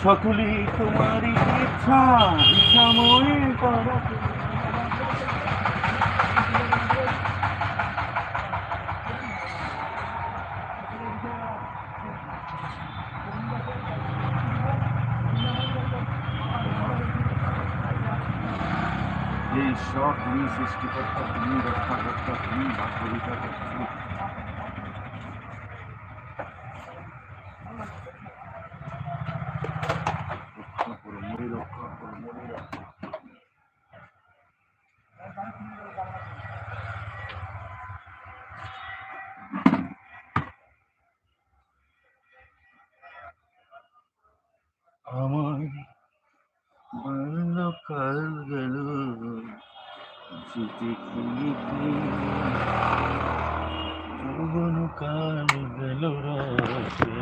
সকলেই তোমারই ইচ্ছা ইচ্ছা মনে করা এই সব তুমি সৃষ্টিকর্তা, তুমি রক্ষাকর্তা, তুমি ভাগ্যবিধাতা, তুমি রক্ষা করো, মই রক্ষা করো, মই রক্ষা আমার বাল্যকাল গেল স্মৃতি খুলিতে, যৌবন কাল গেল রাতে।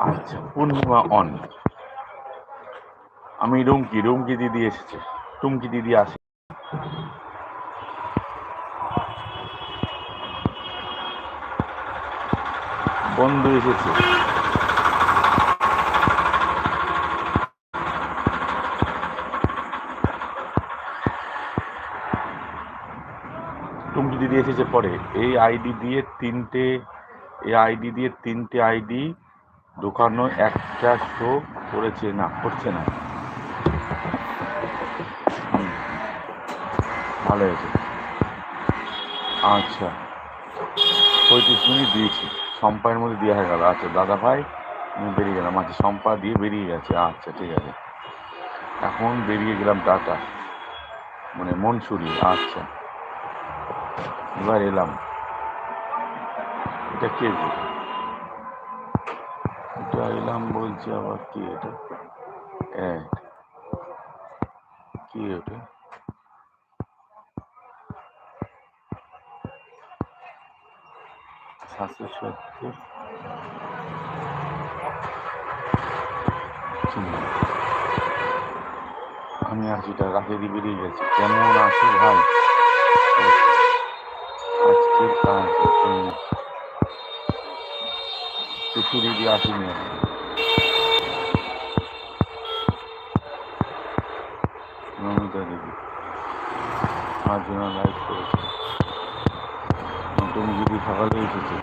আচ্ছা, পূর্ণিমা অন। আমি রুমকি দিদি এসেছে, টুমকি দিদি আসে, বন্ধু এসেছে। টুমকি দিদি এসেছে পরে। এই আইডি দিয়ে তিনটে আইডি ঢোকানো, একটা শো করছে না। ভালো হয়েছে। আচ্ছা, 35 মিনিট দিয়েছি, সম্পায়ের মধ্যে দেওয়া হয়ে গেল। আচ্ছা দাদা ভাই, আমি বেরিয়ে গেলাম। আচ্ছা, সম্পা দিয়ে বেরিয়ে গেছে। আচ্ছা ঠিক আছে, এখন বেরিয়ে গেলাম। টাটা, মানে মনসুরি। আচ্ছা, এবার এলাম। এটা কে? এটা এলাম বলছে আবার কি? এটা কি? ওটা শ্বাসের সত্যি আমি আছি, রাতে দিয়ে বেরিয়ে গেছি। কেমন আছো ভাই? আজকের কাজ টুকু দিদি আসেনি, নমিতা দিদি আমার জন্য লাইভ করেছে। তুমি দিদি সকালে এসেছে,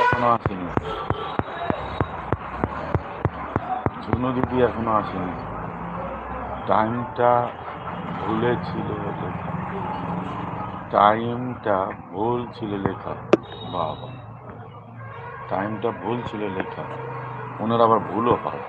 এখনো আসেনি। ঝুনু দিদি এখনো আসেনি। টাইমটা ভুল ছিল লেখা। বাবা, টাইমটা ভুল ছিল লেখা। ওনার আবার ভুলও হয়,